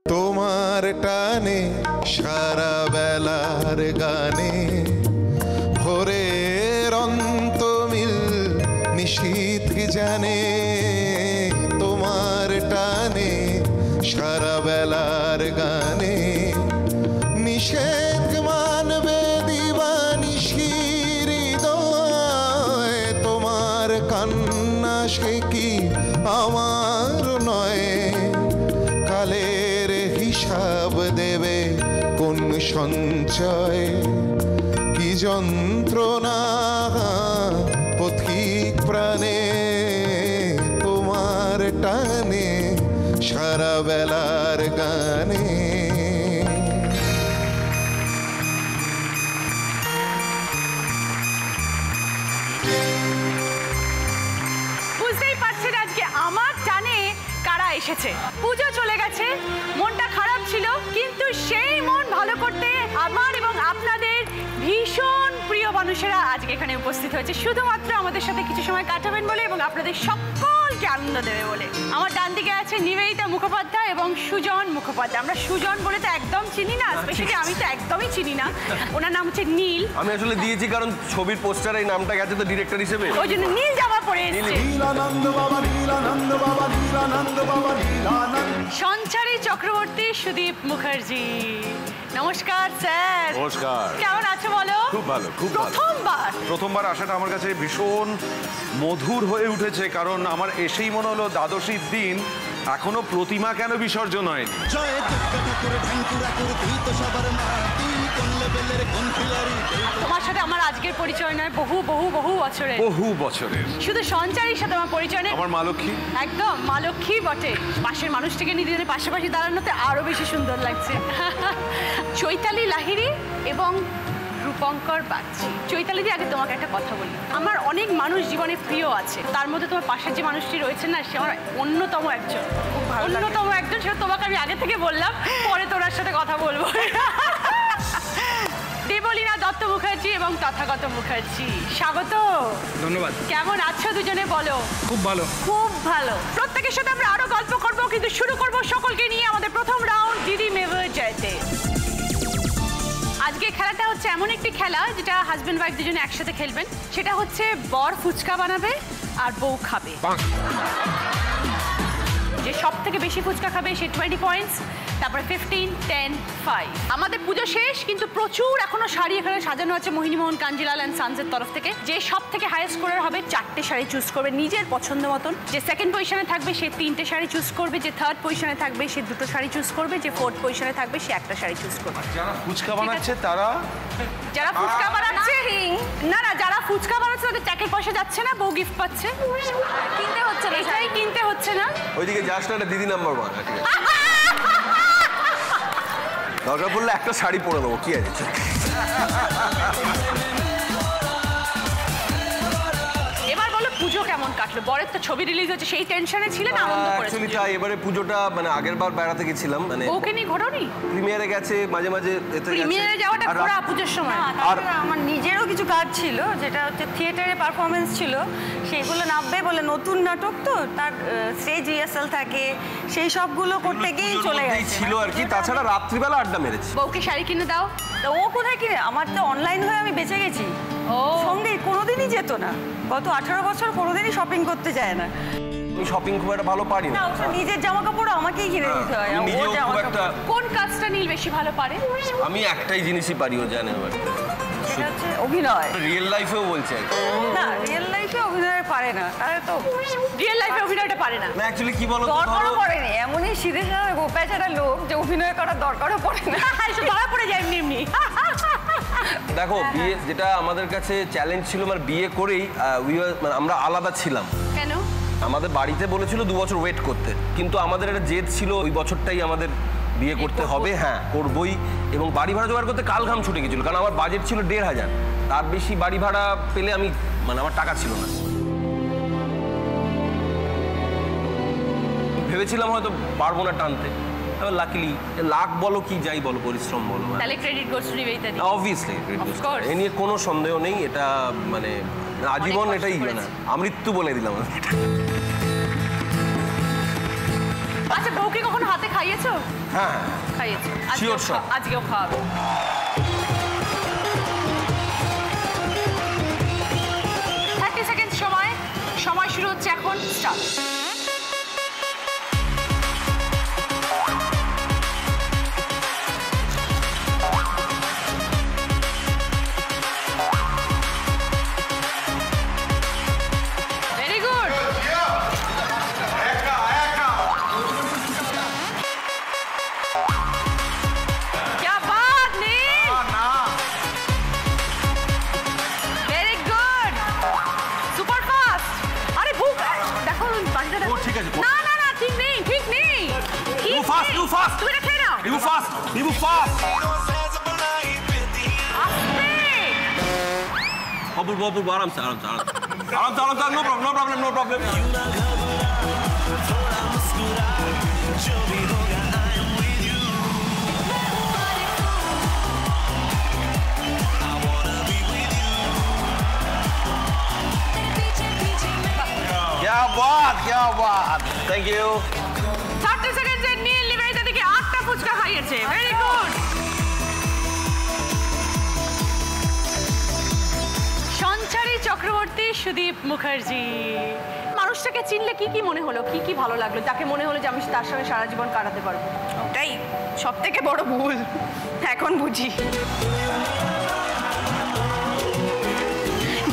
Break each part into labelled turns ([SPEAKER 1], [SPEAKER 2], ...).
[SPEAKER 1] তোমার টানে সারা বেলার গানে ভোরের অন্তমিল নিশীথ জানে তোমার টানে সারা বেলার গানে নিষেধ মানবে দিবানিশি হৃদয় তোমার কান্না সে কি আমার নয় কালের হিসাব দেবে কোন সঞ্চয় কি যন্ত্রণা পথিক প্রাণে তোমার টানে সারা বেলার গানে।
[SPEAKER 2] বুঝতেই পারছেন আজকে আমার টানে কারা এসেছে। পুজো চলে গেছে, মনটা খারাপ ছিল, কিন্তু সেই মন ভালো করতে আমার এবং আপনাদের ভীষণ প্রিয় মানুষেরা আজকে এখানে উপস্থিত হয়েছে শুধুমাত্র আমাদের সাথে কিছু সময় কাটাবেন বলে এবং আপনাদের সকলকে আনন্দ দেবে বলে। আমার ডান দিকে আছে নিবেদিতা মুখোপাধ্যায় এবং সুজন মুখোপাধ্যায়। আমরা সুজন বলে তো একদম চিনি না, স্পেশালি আমি তো একদমই চিনি না। ওনার নাম হচ্ছে নীল।
[SPEAKER 3] আমি আসলে দিয়েছি কারণ ছবির পোস্টারে এই নামটা গেছে তো ডিরেক্টর হিসেবে,
[SPEAKER 2] ওই জন্য নীল জামা পরে এসেছে। সঞ্চারী চক্রবর্তী সুদীপ মুখার্জি। নমস্কার স্যার।
[SPEAKER 4] নমস্কার।
[SPEAKER 2] কেমন আছো বলো?
[SPEAKER 4] খুব ভালো, খুব ভালো। প্রথমবার আসাটা আমার কাছে ভীষণ মধুর হয়ে উঠেছে, কারণ আমার এসেই মনে হলো দ্বাদশীর দিন এখনো প্রতিমা কেন বিসর্জন হয়নি।
[SPEAKER 2] তোমার সাথে আমার আজকের পরিচয় নয়, বহু বহু বহু বছরের।
[SPEAKER 4] বহু বছরের।
[SPEAKER 2] শুধু সঞ্চারীর সাথে আমার পরিচয় নেই।
[SPEAKER 4] আমার মা লক্ষ্মী।
[SPEAKER 2] একদম মা লক্ষ্মী বটে। পাশের মানুষটিকে নিয়ে দুজনের পাশাপাশি দাঁড়ানোতে আরো বেশি সুন্দর লাগছে। চৈতালি লাহিড়ী এবং রূপঙ্কর বাগচি। চৈতালি দি, আগে তোমাকে একটা কথা বলি। আমার অনেক মানুষ জীবনে প্রিয় আছে, তার মধ্যে তোমার পাশের যে মানুষটি রয়েছে না, সে আমার অন্যতম একজন, অন্যতম একজন। সেটা তোমাকে আমি আগে থেকে বললাম, পরে তোমার সাথে কথা বলবো। দেবলীনা দত্ত মুখার্জি এবং তথাগত মুখার্জি, স্বাগত।
[SPEAKER 5] ধন্যবাদ।
[SPEAKER 2] কেমন আছো দুজনে বলো?
[SPEAKER 5] খুব ভালো,
[SPEAKER 2] খুব ভালো। প্রত্যেকের সাথে আমরা আরো গল্প করবো, কিন্তু শুরু করবো সকলকে নিয়ে আমাদের প্রথম রাউন্ড দিদি মেভার জয়তে। আজকে খেলাটা হচ্ছে এমন একটি খেলা যেটা হাজবেন্ড ওয়াইফ দুজনে একসাথে খেলবেন। সেটা হচ্ছে বর ফুচকা বানাবে আর বউ খাবে। যে সব থেকে বেশি ফুচকা খাবে সে 20 পয়েন্টস, তারপরে 15, 10, 5। আমাদের পুজো শেষ, কিন্তু প্রচুর এখনো শাড়ি এখানে সাজানো আছে মোহিনীমোহন কাঞ্জিলাল অ্যান্ড সানসের তরফ থেকে। যে সব থেকে হাইয়েস্ট স্কোরার হবে 4টে শাড়ি চুজ করবে নিজের পছন্দ মতন। যে সেকেন্ড পজিশনে থাকবে সে 3টে শাড়ি চুজ করবে, যে থার্ড পজিশনে থাকবে সে 2টো শাড়ি চুজ করবে, যে ফোর্থ পজিশনে থাকবে সে 1টা শাড়ি চুজ করবে।
[SPEAKER 4] যারা ফুচকা বানাচ্ছে তারা,
[SPEAKER 2] যারা ফুচকা বানাচ্ছে না না, যারা ফুচকা বানাচ্ছে তাদের ট্যাকের পয়সা যাচ্ছে না, বউ গিফট পাচ্ছে। কিনতে হচ্ছে না, এটাই কিনতে হচ্ছে না।
[SPEAKER 3] ওইদিকে যাস না, দিদি নাম্বার 1। দরকার পড়লে একটা শাড়ি পরে দেবো, কি আছে।
[SPEAKER 2] এবার বলো পুজো কেমন কাটলো? বরের তো ছবি রিলিজ হচ্ছে, সেই টেনশনে ছিলেন, আনন্দ করেছেন?
[SPEAKER 3] অ্যাকচুয়ালি তাই, এবারে পুজোটা মানে আগের বার বেড়াতে গেছিলাম, মানে
[SPEAKER 2] ওকে নিয়ে ঘটনি।
[SPEAKER 3] প্রিমিয়ারে গেছে, মাঝে মাঝে এতে গেছে।
[SPEAKER 2] প্রিমিয়ারে যাওয়াটা পুরো পুজোর সময়।
[SPEAKER 6] আর আমার নিজেরও কিছু কাজ ছিল, যেটা হচ্ছে থিয়েটারে পারফরমেন্স ছিল, সেগুলো নামবে বলে। নতুন নাটক তো, তার স্টেজ রিহার্সাল থাকে, সেই সবগুলো করতে গিয়েই চলে গেছে
[SPEAKER 3] ছিল আর কি। তাছাড়া রাত্রিবেলা আড্ডা মেরেছি।
[SPEAKER 2] বউকে শাড়ি কিনে দাও।
[SPEAKER 6] ও কোথায় কিনে? আমার তো অনলাইন হয়ে আমি বেঁচে গেছি। সঙ্গে কোনোদিনই যেত না, গত 18 বছর কোনোদিনই শপিং করতে যায় না।
[SPEAKER 3] আমি শপিং খুব একটা ভালো পারি না।
[SPEAKER 6] নিজের জামা কাপড় আমাকেই কিনে দিতে হয়।
[SPEAKER 2] কোন কাজটা নীল বেশি ভালো পারে?
[SPEAKER 3] আমি একটাই জিনিসই পারি, ও জানে,
[SPEAKER 6] সেটা হচ্ছে অভিনয়।
[SPEAKER 3] রিয়েল লাইফেও বলছে
[SPEAKER 6] না, রিয়েল লাইফে অভিনয় পারে না, তাহলে তো
[SPEAKER 2] রিয়েল লাইফে অভিনয়টা পারে না।
[SPEAKER 3] না অ্যাকচুয়ালি কি বলো,
[SPEAKER 6] দরকারও পড়েনি। এমনই সিধে সাধে গোপেচারা লোক যে অভিনয় করার দরকারও পড়ে না,
[SPEAKER 2] এসে ধরা পড়ে যায় এমনি এমনি।
[SPEAKER 3] দেখো, বিয়ে যেটা আমাদের কাছে চ্যালেঞ্জ ছিল, মানে বিয়ে করেই আমরা আলাদা ছিলাম।
[SPEAKER 2] কেন?
[SPEAKER 3] আমাদের বাড়িতে বলেছিল 2 বছর ওয়েট করতে, কিন্তু আমাদের একটা জেদ ছিল ওই বছরটাই আমাদের বিয়ে করতে হবে। হ্যাঁ, করবই। এবং বাড়ি ভাড়া জোগাড় করতে কাল ঘাম ছুটে গেছিল, কারণ আমার বাজেট ছিল 1500। তার বেশি বাড়ি ভাড়া পেলে আমি, মানে আমার টাকা ছিল না। ভেবেছিলাম হয়তো পারবো না টানতে, এবার লাকিলি লাক বলো কি যাই বলো, পরিশ্রম বলো,
[SPEAKER 2] তাহলে credit goes to Nivedita di.
[SPEAKER 3] Obviously এ নিয়ে কোনো সন্দেহ নেই। এটা মানে আজীবন এটাই না, আমৃত্যু বলে দিলাম।
[SPEAKER 2] আচ্ছা বউকে কখনো হাতে খাইয়েছো?
[SPEAKER 3] হ্যাঁ
[SPEAKER 2] খাইয়েছো।
[SPEAKER 3] Sure, sure.
[SPEAKER 2] আজকেও খাওয়াবে। 30 সেকেন্ড সময় শুরু হচ্ছে এখন, স্টার্ট। Very good. क्या बात नील, वेरी गुड, সুপার ফাস্ট। আরে ভুক দেখো বাড়িটা দেখো।
[SPEAKER 3] ঠিক আছে।
[SPEAKER 2] না না না ঠিক নেই, ঠিক নেই।
[SPEAKER 3] You fast, you fast.
[SPEAKER 2] তুমি এটা খেয়ে নাও।
[SPEAKER 3] You fast, you fast.
[SPEAKER 2] আস্তে।
[SPEAKER 3] অপূর্ব অপূর্ব আরামসে আরামসে আরামসে নো প্রবলেম নো প্রবলেম। क्या बात थैंक यू।
[SPEAKER 2] 30 সেকেন্ডে নীল নিবেদিতা থেকে 8টা ফুচকা খাইয়েছে, ভেরি গুড। সঞ্চারী চক্রবর্তী, সুদীপ মুখার্জি। মানুষটাকে চিনলে কি কি মনে হলো, কি কি ভালো লাগলো, যাকে মনে হলো যে আমি তার সঙ্গে সারা জীবন কাটাতে পারবো?
[SPEAKER 6] ওটাই সব থেকে বড় ভুল, এখন বুঝি।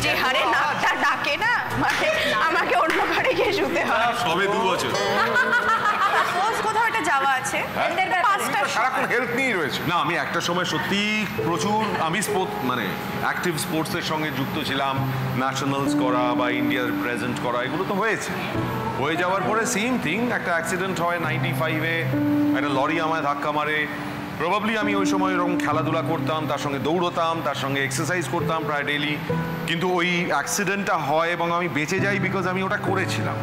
[SPEAKER 6] যে হারে নাকটা ডাকে না, মানে আমাকে অন্য ঘরে গিয়ে শুতে হয়।
[SPEAKER 4] সবে 2 বছর।
[SPEAKER 6] রোজ কোথাও একটা যাওয়া আছে, পাঁচটা
[SPEAKER 1] সারাক্ষণ হেলথ নিয়ে রয়েছে।
[SPEAKER 4] না আমি একটা সময় সত্যি প্রচুর আমি মানে অ্যাক্টিভ স্পোর্টসের সঙ্গে যুক্ত ছিলাম। ন্যাশনালস করা বা ইন্ডিয়ার প্রেজেন্ট করা এগুলো তো হয়েছে। হয়ে যাওয়ার পরে সেম থিং, একটা অ্যাক্সিডেন্ট হয় 95-এ, একটা লরি আমায় ধাক্কা মারে। প্রবাবলি আমি ওই সময় এরকম খেলাধুলা করতাম, তার সঙ্গে দৌড়তাম, তার সঙ্গে এক্সারসাইজ করতাম প্রায় ডেইলি। কিন্তু ওই অ্যাক্সিডেন্টটা হয় এবং আমি বেঁচে যাই বিকজ আমি ওটা করেছিলাম।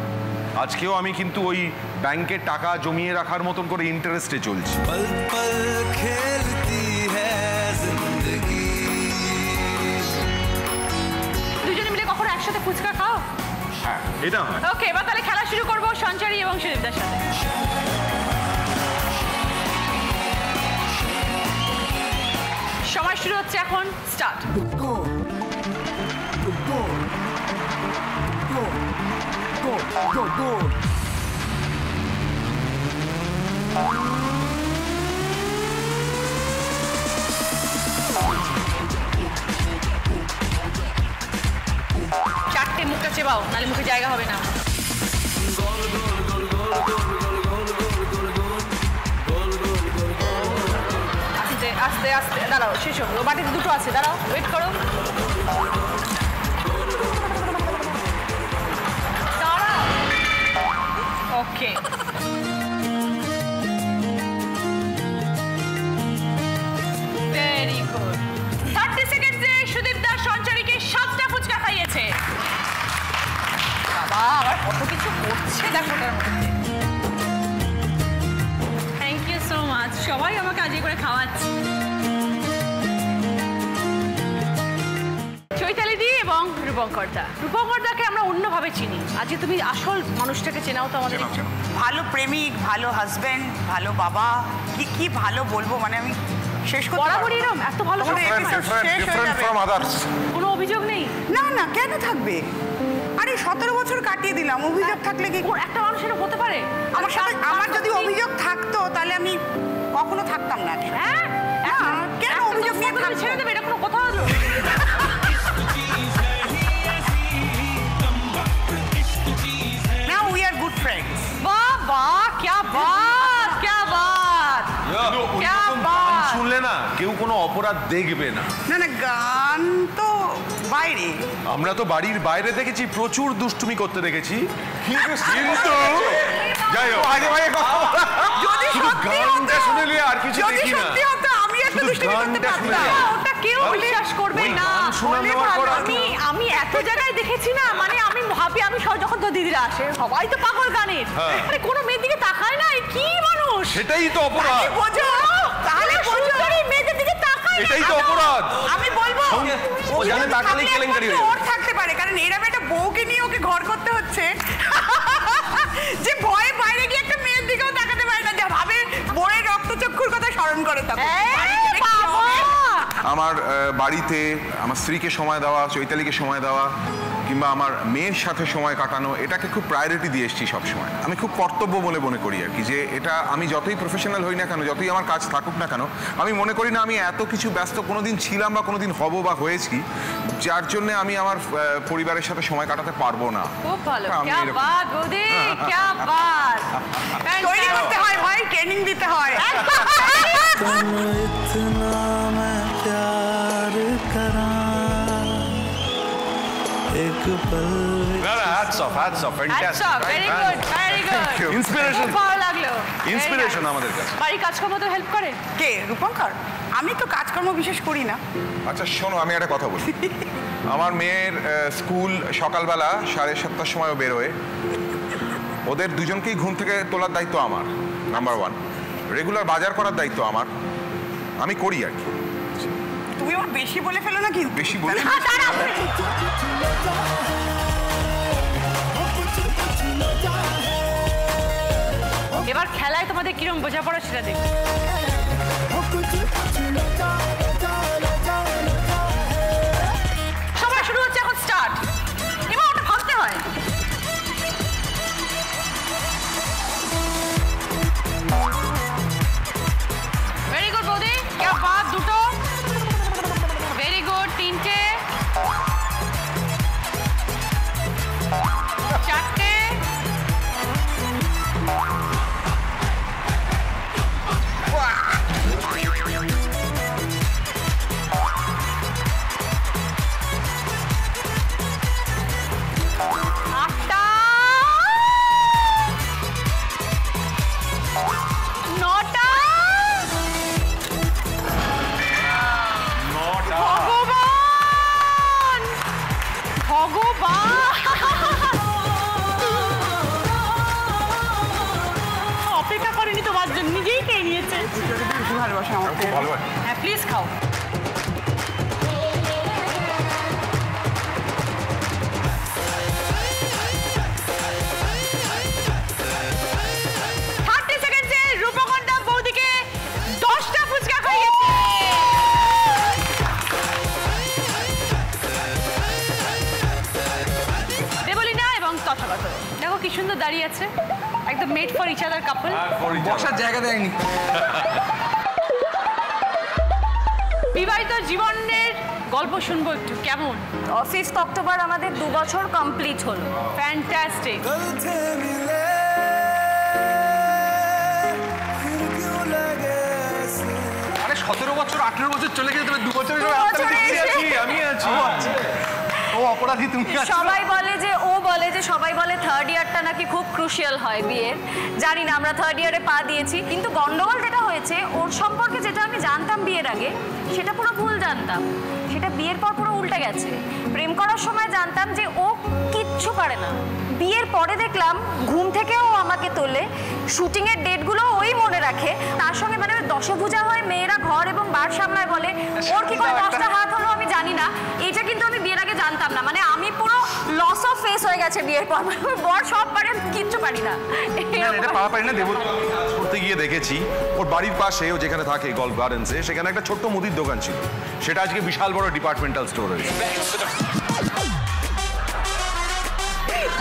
[SPEAKER 4] আজকেও আমি কিন্তু ওই ব্যাংকের টাকা জমিয়ে রাখার মতন করে ইন্টারেস্টে চলছি।
[SPEAKER 5] पल पल खेलती है जिंदगी।
[SPEAKER 2] দুজনে মিলে কখনো একসাথে ফুচকা খাও?
[SPEAKER 4] হ্যাঁ এটা হয়।
[SPEAKER 2] ওকে, এবার তাহলে খেলা শুরু করবো সঞ্চারী এবং সুদীপদার সাথে। সময় শুরু হচ্ছে এখন, স্টার্ট। চারটে মুখটা চেবাও, নাহলে মুখে জায়গা হবে না। আস্তে আস্তে আস্তে দাঁড়াও, শেষ হলো। বাটিতে দুটো আছে, দাঁড়াও, ওয়েট করো। দাঁড়াও। ওকে, ভেরি গুড। 30 সেকেন্ডে সুদীপ দাস সঞ্চারীকে 7টা ফুচকা খাইয়েছে। বাবা আবার কত কিছু করছে দেখো ওটার মধ্যে। থ্যাংক ইউ সো মাচ, সবাই আমাকে আজকে করে খাওয়াচ্ছে। চৈতালি দি এবং রূপঙ্করদাকে আমরা অন্যভাবে চিনি, আজকে তুমি আসল মানুষটাকে চেনাও তো আমাদের একটু।
[SPEAKER 7] ভালো প্রেমিক, ভালো হাজবেন্ড, ভালো বাবা, কি কি ভালো বলবো, মানে আমি শেষ করতে পারবো
[SPEAKER 2] বরাবরই
[SPEAKER 7] না।
[SPEAKER 2] এরকম এত ভালো
[SPEAKER 7] তোমাদের
[SPEAKER 2] সম্পর্ক?
[SPEAKER 7] episode শেষ হয়ে যাবে।
[SPEAKER 1] From others.
[SPEAKER 2] কোনো অভিযোগ নেই?
[SPEAKER 7] না না, কেন থাকবে? আরে 17 বছর কাটিয়ে দিলাম, অভিযোগ থাকলে কি?
[SPEAKER 2] ওর একটা মানুষের হতে পারে
[SPEAKER 7] আমার সাথে আমার যদি অভিযোগ থাকতো তাহলে আমি কখনো থাকতাম না।
[SPEAKER 2] হ্যাঁ
[SPEAKER 7] কেন অভিযোগ নিয়ে থাকবো?
[SPEAKER 2] ছেড়ে দেবে, এটা কোনো কথা হলো?
[SPEAKER 7] Now we are good friends.
[SPEAKER 2] বাবা क्या बात, क्या बात, क्या बात।
[SPEAKER 4] শুনলে না কেউ কোনো অপরাধ দেখবে না।
[SPEAKER 7] না না, গান তো বাইরে।
[SPEAKER 4] আমরা তো বাড়ির বাইরে দেখেছি, প্রচুর দুষ্টুমি করতে দেখেছি। কিন্তু যাই হোক,
[SPEAKER 7] যদি
[SPEAKER 4] শুধু
[SPEAKER 7] সত্যি
[SPEAKER 4] গানটা
[SPEAKER 7] হতো,
[SPEAKER 4] শুনলে আর কিছু
[SPEAKER 7] যদি
[SPEAKER 4] দেখি না।
[SPEAKER 7] সত্যি হতো আমি একটা
[SPEAKER 4] শুধু
[SPEAKER 7] দুষ্টুমি করতে
[SPEAKER 4] গানটা শুনে
[SPEAKER 7] পারতাম।
[SPEAKER 4] যাও।
[SPEAKER 2] ওটা কেউ বিশ্বাস করবে
[SPEAKER 4] ওই
[SPEAKER 2] না।
[SPEAKER 4] গান শোনা
[SPEAKER 7] বলে
[SPEAKER 4] নেওয়ার পর
[SPEAKER 7] ভালো,
[SPEAKER 4] আর
[SPEAKER 2] আমি এত জায়গায় দেখেছি না, মানে আমি ভাবি আমি যখন তো দিদিরা আসে সবাই তো পাগল গানের,
[SPEAKER 4] হ্যাঁ।
[SPEAKER 2] আরে কোনো মেয়ের দিকে তাকায় না, এ কি মানুষ?
[SPEAKER 4] সেটাই তো অপরাধ।
[SPEAKER 7] তাহলে বোঝো, তাহলে বোঝো।
[SPEAKER 2] সুন্দরী মেয়েদের দিকে তাকায় না।
[SPEAKER 4] এটাই তো অপরাধ।
[SPEAKER 7] আমি বলবো
[SPEAKER 3] সঙ্গে ও জানে তাকালেই কেলেঙ্কারি হয়ে
[SPEAKER 7] ওর থাকতে পারে, কারণ এরকম একটা বউকে নিয়ে ওকে ঘর করতে হচ্ছে যে ভয়ে বাইরে গিয়ে একটা মেয়ের দিকেও তাকাতে বারণ করে তখন
[SPEAKER 8] আমার বাড়িতে আমার স্ত্রীকে সময় দেওয়া, চৈতালিকে সময় দেওয়া, কিংবা আমার মেয়ের সাথে সময় কাটানো, এটাকে খুব প্রায়োরিটি দিয়ে এসেছি সবসময়। আমি খুব কর্তব্য বলে মনে করি আর কি, যে এটা আমি যতই প্রফেশনাল হই না কেন, যতই আমার কাজ থাকুক না কেন, আমি মনে করি না আমি এত কিছু ব্যস্ত কোনোদিন ছিলাম বা কোনোদিন হব বা হয়েছি যার জন্য আমি আমার পরিবারের সাথে সময় কাটাতে পারবো না।
[SPEAKER 2] খুব ভালো,
[SPEAKER 8] আমি
[SPEAKER 2] क्या
[SPEAKER 8] এরকম।
[SPEAKER 2] बात বৌদি, क्या बात।
[SPEAKER 7] তৈরি করতে হয় ভাই, ট্রেনিং দিতে হয়।
[SPEAKER 5] इतना मैं प्यार करा एक पल
[SPEAKER 4] হ্যাটস অফ
[SPEAKER 2] আচ্ছা, very good, very good।
[SPEAKER 4] Inspiration.
[SPEAKER 2] খুব ভালো লাগলো।
[SPEAKER 4] Inspiration
[SPEAKER 2] Very nice।
[SPEAKER 4] আমাদের কাছে।
[SPEAKER 2] বাড়ির কাজকর্ম তো হেল্প করে?
[SPEAKER 7] কে রূপঙ্কর? আমি তো কাজকর্ম বিশেষ করি না।
[SPEAKER 8] আচ্ছা শোনো, আমি একটা কথা বলি। আমার মেয়ের স্কুল সকালবেলা 7:30টার সময় বেরোয়। ওদের দুজনকেই ঘুম থেকে তোলার দায়িত্ব আমার, নাম্বার 1। রেগুলার বাজার করার দায়িত্ব আমার, আমি করি আর কি।
[SPEAKER 7] তুমি আমার বেশি বলে ফেলো না কিন্তু।
[SPEAKER 8] বেশি বলে
[SPEAKER 2] এবার খেলায় তোমাদের কিরম বোঝাপড়া সেটা দেখো। সবাই শুরু হচ্ছে এখন, স্টার্ট। এবার ওটা ভাবতে হয়। ভেরি গুড বৌদি, क्या बात। দুটো ভেরি গুড, 3টে, 4টে, অপেক্ষা করেনি তোমার জন্য, নিজেই খেয়ে নিয়েছে।
[SPEAKER 7] ভালোবাসা আমার।
[SPEAKER 8] খুব ভালো হয়।
[SPEAKER 2] হ্যাঁ প্লিজ খাও। রূপকন্যা বৌদিকে 10টা ফুচকা খাইয়েছে। দেবলীনা এবং তথাগত দেখো কি সুন্দর দাঁড়িয়ে আছে, একদম মেড ফর ইচ আদার কাপল।
[SPEAKER 9] বসার জায়গা দেয়নি।
[SPEAKER 2] বিবাহিত জীবনের গল্প শুনবো একটু, কেমন?
[SPEAKER 6] 5th অক্টোবর আমাদের 2 বছর কমপ্লিট হলো।
[SPEAKER 2] ফ্যান্টাস্টিক।
[SPEAKER 5] कल थे मिले फिर क्यों लगे ऐसे
[SPEAKER 9] 17 বছর 18 বছর চলে গেছে, তুমি 2 বছর
[SPEAKER 3] আমি আছি।
[SPEAKER 9] ও অপরাধী তুমি।
[SPEAKER 6] সবাই বলে যে সবাই বলে 3rd ইয়ারটা নাকি খুব ক্রুশিয়াল হয় বিয়ের। জানি না, আমরা 3rd ইয়ারে পা দিয়েছি, কিন্তু গন্ডগোল যেটা হয়েছে ওর সম্পর্কে যেটা আমি জানতাম বিয়ের আগে সেটা পুরো ভুল জানতাম, সেটা বিয়ের পর পুরো উল্টে গেছে। প্রেম করার সময় জানতাম যে ও কিচ্ছু পারে না, বিয়ের পরে দেখলাম ঘুম থেকেও আমাকে তোলে, শুটিংয়ের ডেটগুলো ওই মনে রাখে, তার সঙ্গে মানে দশভুজা হয়, মেয়েরা ঘর এবং বার সামলায় বলে। ওর কি করে 10টা হাত হলো আমি জানি না, এটা কিন্তু আমি বিয়ের আগে জানতাম না। মানে আমি পুরো লস অফ ফেস হয়ে গেছে বিয়ের পর, বর সব পারে কিচ্ছু পারি না।
[SPEAKER 9] এটা পাওয়া পারি না। দেব
[SPEAKER 4] করতে গিয়ে দেখেছি ওর বাড়ির পাশে, ও যেখানে থাকে গল্ফ গার্ডেন্সে, সেখানে একটা ছোট্ট মুদির দোকান ছিল, সেটা আজকে বিশাল বড় ডিপার্টমেন্টাল স্টোর হয়েছে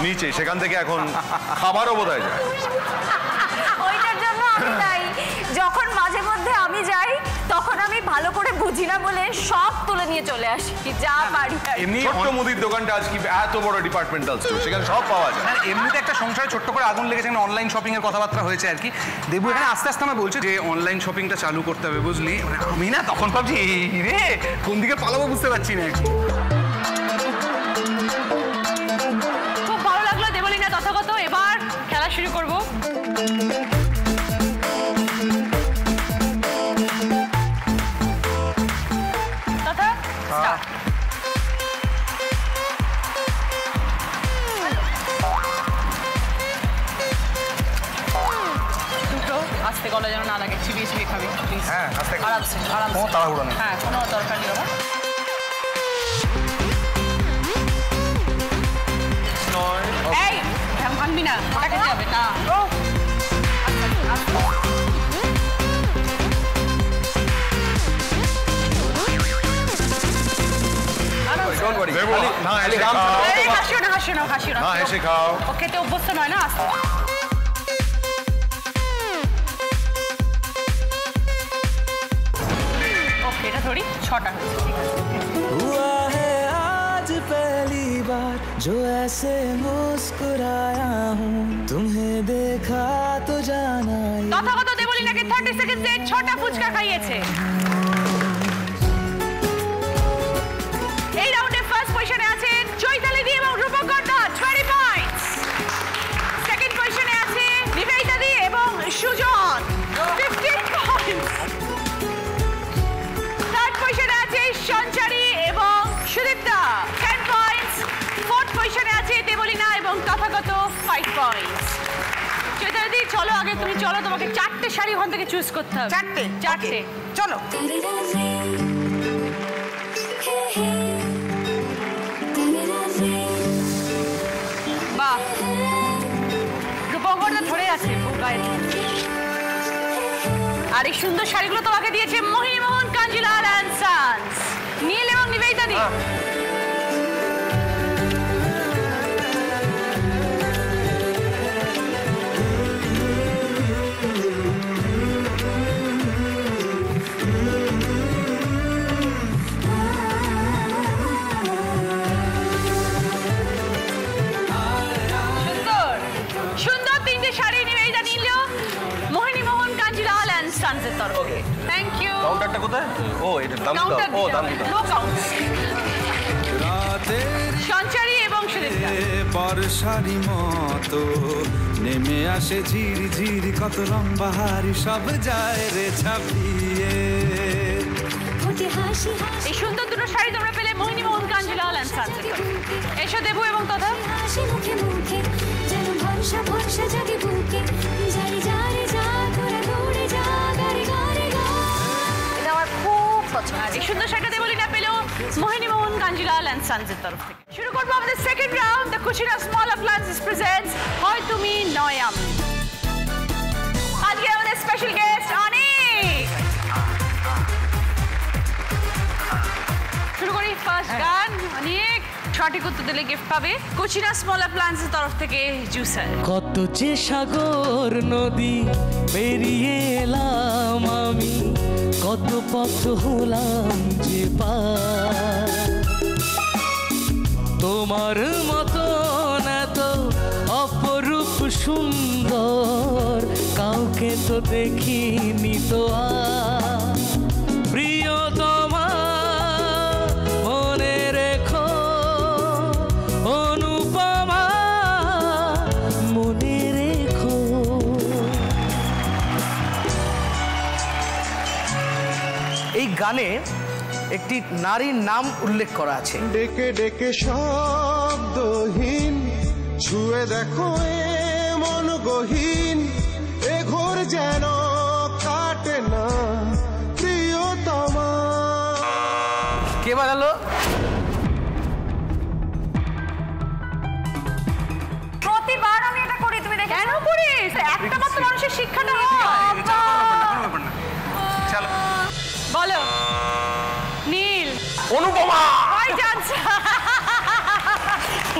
[SPEAKER 4] নিচে। সেখান থেকে এখন খাবারও বোধহয় যায়।
[SPEAKER 6] ওইটার জন্য আমি তাই যখন মাঝে মধ্যে আমি যাই তখন আমি ভালো করে বুঝি না বলে সব তুলে নিয়ে চলে আসি যা পারি।
[SPEAKER 9] এমনি
[SPEAKER 4] ছোট্ট মুদির দোকানটা আজকে এত বড় ডিপার্টমেন্টাল স্টোর, সেখানে সব পাওয়া যায়।
[SPEAKER 9] এমনিতে একটা সংসারে ছোট্ট করে আগুন লেগেছে, অনলাইন শপিং এর কথাবার্তা হয়েছে আর কি। দেবু এখানে আস্তে আস্তে আমার বলছে যে অনলাইন শপিংটা চালু করতে হবে, বুঝলি। মানে আমি না তখন ভাবছি এই রে কোন দিকে পালাবো বুঝতে পারছি না।
[SPEAKER 2] খুব ভালো লাগলো দেবলীনা তথাগত। এবার খেলা শুরু করব। তথা স্টার্ট। দুটো আস্তে, গলা যেন না লাগে, চিবিয়ে চিবিয়ে খাবি প্লিজ।
[SPEAKER 9] হ্যাঁ, আস্তে খাও।
[SPEAKER 2] আরামসে আরামসে,
[SPEAKER 9] কোনো তাড়াহুড়ো নেই।
[SPEAKER 2] হ্যাঁ কোনো দরকার নেই বাবা। এই ভাঙবি না, ওটা খেতে হবে না।
[SPEAKER 3] ডোন্ট ওয়ারি
[SPEAKER 4] দেবো, না, এসে খাও।
[SPEAKER 2] এই, হাসিও না, হাসিও না, হাসিও না।
[SPEAKER 4] না, এসে খাও।
[SPEAKER 2] ও খেতে অভ্যস্ত নয় না, আস্তে। ওকে, এটা ধরি, 6টা হয়েছে, ঠিক আছে।
[SPEAKER 5] हुआ है आज पहली बार जो ऐसे मुस्कुराया हूँ तुम्हें देखा तो जाना ही।
[SPEAKER 2] তথাগত দেবলীনাকে 30 সেকেন্ডে 6টা ফুচকা খাইয়েছে। এই রাউন্ডে ফার্স্ট পজিশনে আছেন চৈতালি দি এবং রূপক গর্দা, 20 পয়েন্টস। সেকেন্ড পজিশনে আছে নিবেদিতা দি এবং সুজন, 15 পয়েন্টস। থার্ড পজিশনে আছে সঞ্চারী এবং সুদীপ্তা, 10 পয়েন্টস। ফোর্থ পজিশনে আছে দেবলীনা এবং তথাগত, 5 পয়েন্টস। চৈতালি দি, চলো আগে তুমি চলো, তোমাকে 4টে শাড়ি ওখান থেকে চুজ করতে হবে।
[SPEAKER 7] 4টে?
[SPEAKER 2] 4টে।
[SPEAKER 7] চলো।
[SPEAKER 2] বাহ, রূপক গর্দা ধরে আছে ওর গায়ে। আর এই সুন্দর শাড়িগুলো তোমাকে দিয়েছে মোহিনী মোহন কাঞ্জিলাল অ্যান্ড সন্স, নীল এবং নিবেদিতা দি। সুন্দর 3টে শাড়ি নিবেদিতা নিল মোহিনী মোহন কাঞ্জিলাল অ্যান্ড সন্সের তরফ থেকে। Thank you.
[SPEAKER 3] কাউন্টারটা কোথায়? ও এটা দাম দাও। ও দাম দাও।
[SPEAKER 2] No count. সঞ্চারী এবং সুদীপ্তা।
[SPEAKER 5] বর্ষারি মতো নেমে আসে ঝির ঝির কত লম্বা হারি সব যায় রে ছাপিয়ে।
[SPEAKER 2] এই সুন্দর দুটো শাড়ি তোমরা পেলে মোহিনী মোহন কাঞ্জিলাল অ্যান্ড সন্সের তরফ। এসো দেবু এবং তথা।
[SPEAKER 6] এটা আমার খুব পছন্দ।
[SPEAKER 2] এই সুন্দর শাড়িটা দেবলীনা পেল মোহিনী মোহন কাঞ্জিলাল অ্যান্ড সন্সের তরফ থেকে। শুরু করবো আমাদের second round. The Kutchina small appliances presents হয় তুমি নয় আমি। আজকে আমাদের স্পেশাল গেস্ট অনেক। শুরু করি ফার্স্ট গান। অনেক সঠিক উত্তর দিলে গিফট পাবে কুচিনা স্মল অ্যাপ্লায়েন্সের তরফ থেকে জুসার।
[SPEAKER 5] কত যে সাগর নদী পেরিয়ে এলাম আমি, কত পথ হলাম যে পার। তোমার মতন এত অপরূপ সুন্দর কাউকে তো দেখিনি তো আর। প্রিয়তমা মনে রেখো, অনুপমা মনে রেখো।
[SPEAKER 9] এই গানে একটি নারীর নাম উল্লেখ করা আছে।
[SPEAKER 1] ডেকে ডেকে শব্দহীন ছুঁয়ে দেখো এ মন গহীন, এ ঘোর যেন কাটে না প্রিয়তমা।
[SPEAKER 9] কে বাজালো?
[SPEAKER 6] প্রতিবার আমি এটা করি, তুমি দেখে
[SPEAKER 2] কেন করিস? একটা মাত্র মানুষের শিক্ষাটা হয়।
[SPEAKER 9] চলো
[SPEAKER 2] বলো। নীল।
[SPEAKER 3] অনুপমা।
[SPEAKER 2] ভাই জানছে।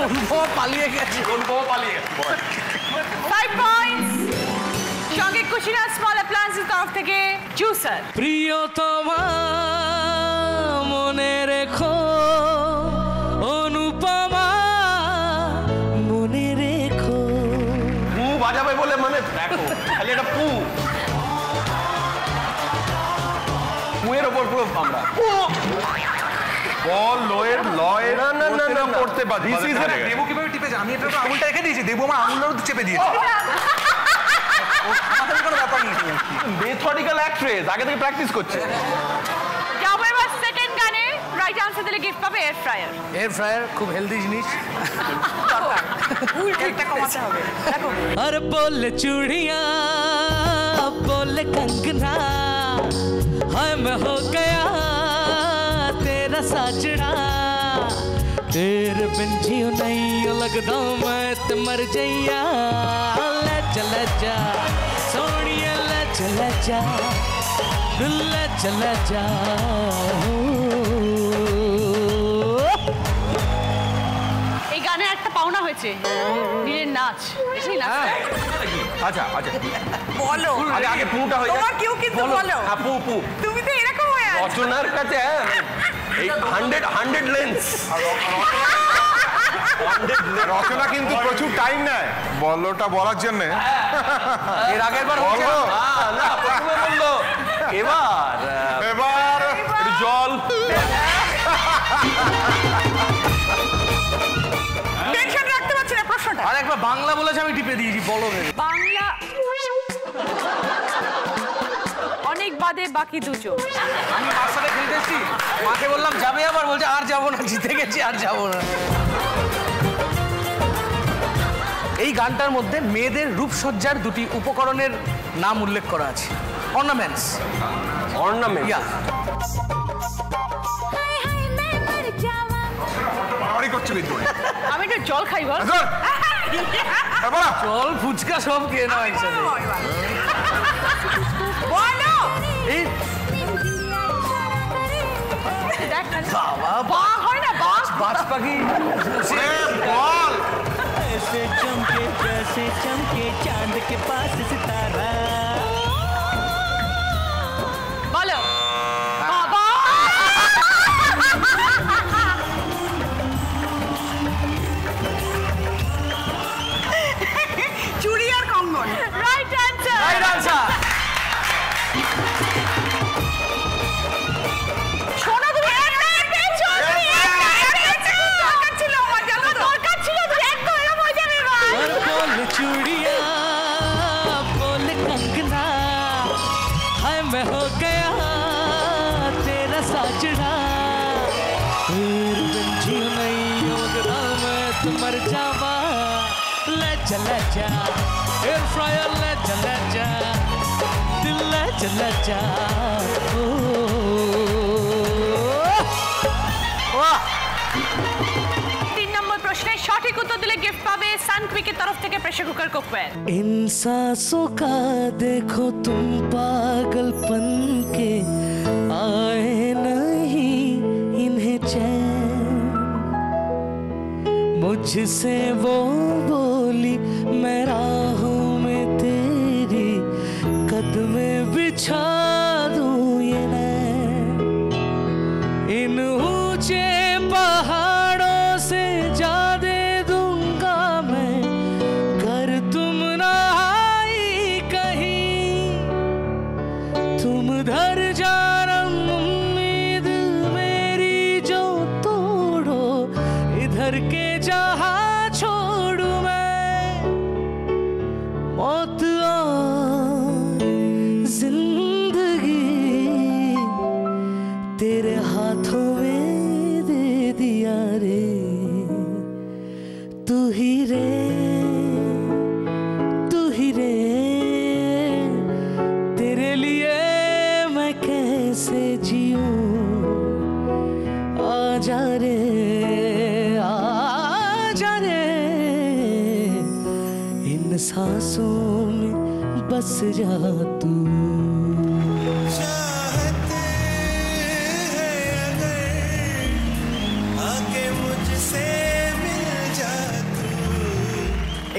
[SPEAKER 9] অনুপমা পালিয়ে গেছে।
[SPEAKER 3] অনুপমা পালিয়ে গেছে।
[SPEAKER 2] 5 পয়েন্টস। সঙ্গে কুচিনা স্মল অ্যাপ্লায়েন্সের তরফ থেকে জুসার।
[SPEAKER 5] প্রিয়তমা মনে রেখো, অনুপমা মনে রেখো।
[SPEAKER 3] পু বাজাবে বলে মানে দেখো খালি একটা পু। পুয়ের ওপর পুরো আমরা
[SPEAKER 4] বল লয়ের লয়ের করতে পারি।
[SPEAKER 9] দেবু কিভাবে টিপেছে? আমি এটা আঙুলটা রেখে দিয়েছি, দেবু আমার আঙুলটাও চেপে দিয়েছে। আমাদের কোনো ব্যাপার নেই।
[SPEAKER 3] মেথডিক্যাল অ্যাক্ট্রেস আগে থেকে প্র্যাকটিস করছে।
[SPEAKER 2] যাবো এবার সেকেন্ড গানে। রাইট আনসার দিলে গিফট পাবে এয়ার ফ্রায়ার।
[SPEAKER 9] এয়ার ফ্রায়ার খুব হেলদি জিনিস।
[SPEAKER 7] একটা কমাতে হবে। দেখো
[SPEAKER 5] और बोल चूड़िया बोल कंगना, हाय मैं हो गया तेरा साजड़ा। तेरे बिन जियो नहीं लगदा मैं ते मर जइया। ले जा सोनिया ले जा दिल ले जा।
[SPEAKER 2] হয়েছে নীলের নাচ এই নাচ
[SPEAKER 3] আচ্ছা আচ্ছা
[SPEAKER 7] বলো
[SPEAKER 3] আগে আগে পুটা হয়ে
[SPEAKER 7] তোমার কেউ কিন্তু বলো
[SPEAKER 3] হ্যাঁ পু
[SPEAKER 7] তুমি তো এরকম হয়ে আছো
[SPEAKER 3] রচনার কাছে এই 100 লেন্স
[SPEAKER 8] রচনা কিন্তু প্রচুর টাইম নেয় বলটা বলার জন্য।
[SPEAKER 9] এর আগের বার
[SPEAKER 8] বলো
[SPEAKER 3] না প্রথমে বললো এবার
[SPEAKER 8] এবার
[SPEAKER 3] একটু জল
[SPEAKER 7] টেনশন রাখতে পারছি না প্রশ্নটা
[SPEAKER 9] আর একবার বাংলা বলেছে আমি টিপে দিয়েছি বলো ভেবে।
[SPEAKER 2] বাংলা অনেক বাদে বাকি দুটো
[SPEAKER 9] আমি মার সাথে খেলতে এসেছি মাকে বললাম যাবে আবার বলছে আর যাবো না জিতে গেছি আর যাবো না। এই গানটার মধ্যে মেয়েদের রূপসজ্জার দুটি উপকরণের নাম উল্লেখ করা আছে। অর্নামেন্টস
[SPEAKER 3] অর্নামেন্ট
[SPEAKER 8] বাড়াবাড়ি করছো কিন্তু
[SPEAKER 2] আমি একটু জল খাই বল
[SPEAKER 9] জল ফুচকা সব খেয়ে নাও একসাথে।
[SPEAKER 7] বলো
[SPEAKER 9] এই
[SPEAKER 2] দেখ
[SPEAKER 9] বাবা
[SPEAKER 2] বাঘ হয় না বাঘ
[SPEAKER 9] বাজ পাখি
[SPEAKER 8] বল
[SPEAKER 5] ऐसे चमके जैसे चमके चांद के पास सितारा
[SPEAKER 2] বলো বাবা
[SPEAKER 7] চুড়ি আর কঙ্গন
[SPEAKER 2] রাইট অ্যানসার
[SPEAKER 9] রাইট আনসার।
[SPEAKER 2] শোনো তুমি একটা পেয়েছো দরকার ছিল আমার জানো দরকার ছিল তুমি একদম এরকম হয়ে যাবে এবার
[SPEAKER 5] और बोल चूड़िया बोल कंगना हाय मैं हो गया तेरा साजड़ा फिर बंझी नहीं होगा मैं तो मर जावा ले चला जा एयर फ्रायर ले चला जा दिल ले चला जा ओ
[SPEAKER 2] 3 নম্বর প্রশ্নের সঠিক উত্তর দিলে গিফট পাবে সানক্विक तरफ থেকে প্রেসার কুকার কুকওয়্যার
[SPEAKER 5] इन सांसों का देखो तुम पागलपन के आए नहीं इन्हें चैन मुझसे वो बोली मैं राहों में तेरी कदमे बिछा दूं ये नैन इन ऊंचे पहाड़ों से जा दे दूंगा मैं कर तुम ना आई कहीं तुम धर जाना उम्मीद मेरी जो तोड़ो इधर के जहां छोड़ू मैं मौत और जिंदगी तेरे हाथों में दे दिया रे तू ही रे तेरे लिए मैं कैसे जीऊं आजा रे इन सांसों में बस जा तू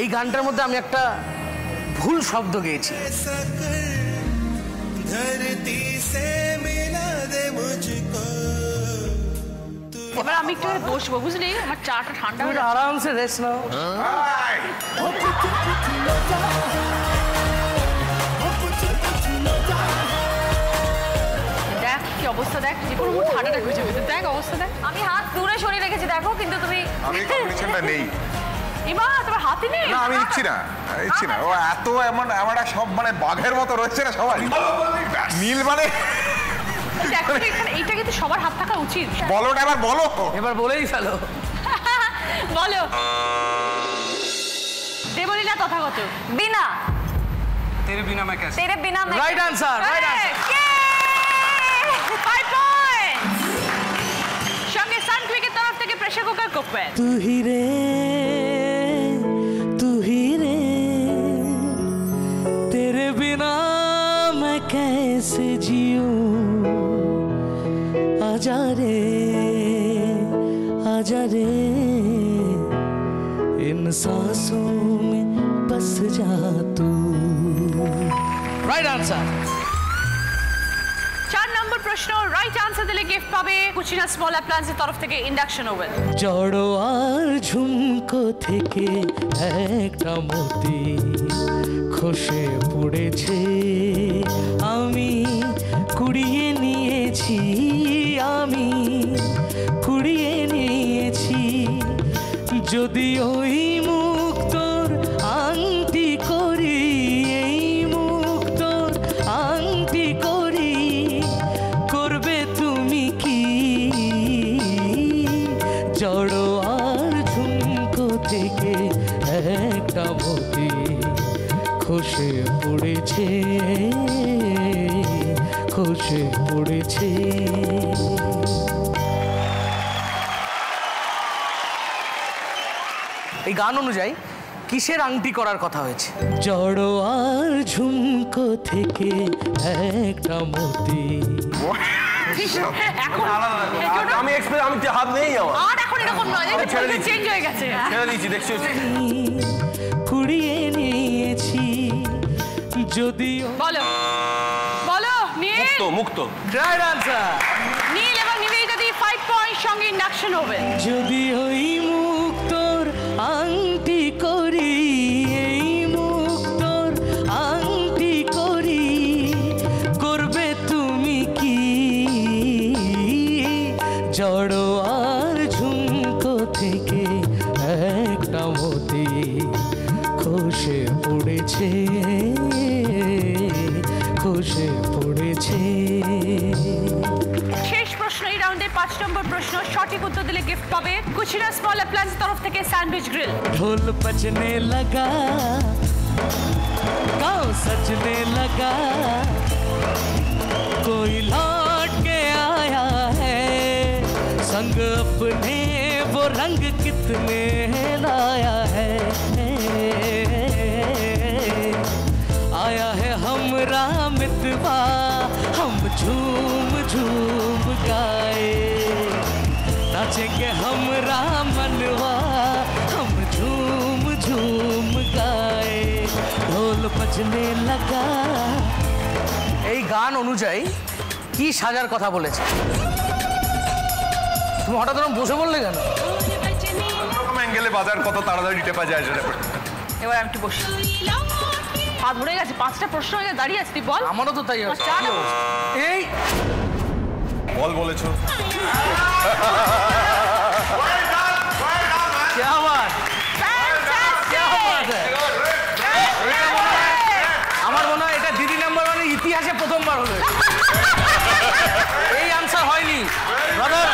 [SPEAKER 9] এই গানটার মধ্যে আমি একটা ভুল শব্দ গেয়েছি।
[SPEAKER 2] এবার আমি একটু বসবো বুঝলি আমার চাটা ঠান্ডা
[SPEAKER 9] তুমি
[SPEAKER 2] হয়ে যাচ্ছে।
[SPEAKER 9] আরামসে রেস্ট নাও।
[SPEAKER 2] দেখ কি অবস্থা দেখ যে কোনো মুহূর্তে ঠান্ডাটা হয়ে যাবে দেখ অবস্থা দেখ
[SPEAKER 6] আমি হাত দূরে সরিয়ে রেখেছি দেখো কিন্তু তুমি
[SPEAKER 8] আমি কম্পিটিশনটা নেই
[SPEAKER 2] এমা তোমার হাতে নেই
[SPEAKER 8] না আমি ইচ্ছি না ও এত এমন আমরা সব মানে বাঘের মতো রয়েছে না সবাই নীল মানে
[SPEAKER 2] দেখো এখানে এইটা কিন্তু সবার হাত থাকা উচিত
[SPEAKER 8] বলোটা এবার বলো
[SPEAKER 9] এবার বলেই ফেলো।
[SPEAKER 2] বলো দেবলীলা তথাগত
[SPEAKER 6] বিনা
[SPEAKER 9] তেরে বিনা मैं कैसे
[SPEAKER 6] তেরে বিনা मैं
[SPEAKER 9] right answer right answer.
[SPEAKER 2] 5 point সঙ্গে সানক্विक तरफ থেকে প্রেসার কুকার কুকওয়্যার
[SPEAKER 5] तू ही रे तेरे बिना मैं कैसे जीऊं आजा रे इन सांसों में बस जा तू।
[SPEAKER 9] Right answer.
[SPEAKER 2] 4 নম্বর প্রশ্ন, রাইট আনসার দিলে গিফট পাবে কুচিনা স্মল অ্যাপ্লায়েন্সের তরফ থেকে ইন্ডাকশন ওভেন।
[SPEAKER 5] জড়ো আর ঝুমকো থেকে একটা মতি খসে পড়েছে, আমি কুড়িয়ে নিয়েছি, আমি কুড়িয়ে নিয়েছি। যদি ওই মুক্তোর আংটি করি, এই মুক্তোর আংটি করি, করবে তুমি কি? জড়ো আর ঝুমকো থেকে একটা মতি খসে পড়েছে, খসে পড়েছে।
[SPEAKER 9] এই গান অনুযায়ী কিসের আংটি করার কথা হয়েছে?
[SPEAKER 5] জড়ো আর ঝুমকো থেকে একটা মতি।
[SPEAKER 2] এখন
[SPEAKER 3] আমি এক্সপ্রেস, আমি হাত নেই আমার।
[SPEAKER 2] আর এখন এরকম নয়, চেঞ্জ হয়ে গেছে।
[SPEAKER 3] ছেড়ে দিচ্ছি, দেখছি
[SPEAKER 5] কুড়িয়ে নিয়েছি। যদিও
[SPEAKER 2] বলো বলো নীল।
[SPEAKER 3] মুক্ত মুক্ত।
[SPEAKER 9] Right answer.
[SPEAKER 2] নীল এবং নিবেদিতা দি 5 পয়েন্ট সঙ্গে ইন্ডাকশন ওভেন।
[SPEAKER 5] যদি ওই মুক্তোর আংটি করি, এই মুক্তোর আংটি করি, করবে তুমি কি? জড়ো আর ঝুমকো থেকে একটা মতি খসে পড়েছে, খসে পড়েছে।
[SPEAKER 2] শেষ প্রশ্ন এই রাউন্ডে 5 নম্বর প্রশ্ন, সঠিক উত্তর দিলে গিফট পাবে কুচিনা স্মল অ্যাপ্লায়েন্সের তরফ থেকে স্যান্ডউইচ গ্রিল।
[SPEAKER 5] ढोल बजने लगा, गाँव सजने लगा, कोई लौट के आया है, संग अपने वो रंग कितने लाया है। आया है हमरा मितवा, हम झूम झूम गाए, नाचेंगे हमरा मनवा, हम झूम झूम गाए, ढोल बजने लगा।
[SPEAKER 9] এই গান অনুযায়ী কি সাজার কথা বলেছে? তুমি হঠাৎ এরকম বসে বললে কেন?
[SPEAKER 4] অ্যাঙ্গেলে বাজার কত তাড়াতাড়ি টেপা যায় সেটা।
[SPEAKER 2] এবার আমি একটু বসি। পা ধরে গেছে, 5টা প্রশ্ন হয়ে দাঁড়িয়ে আছি, তুই বল।
[SPEAKER 9] আমারও তো তাই হচ্ছে।
[SPEAKER 2] চার।
[SPEAKER 9] কি অবস্থা? এই
[SPEAKER 4] বল বলেছো।
[SPEAKER 9] क्या बात, क्या बात है। আমার মনে হয় এটা দিদি নাম্বার ওয়ানের ইতিহাসে প্রথমবার হলো। এই আনসার হয়নি ব্রাদার।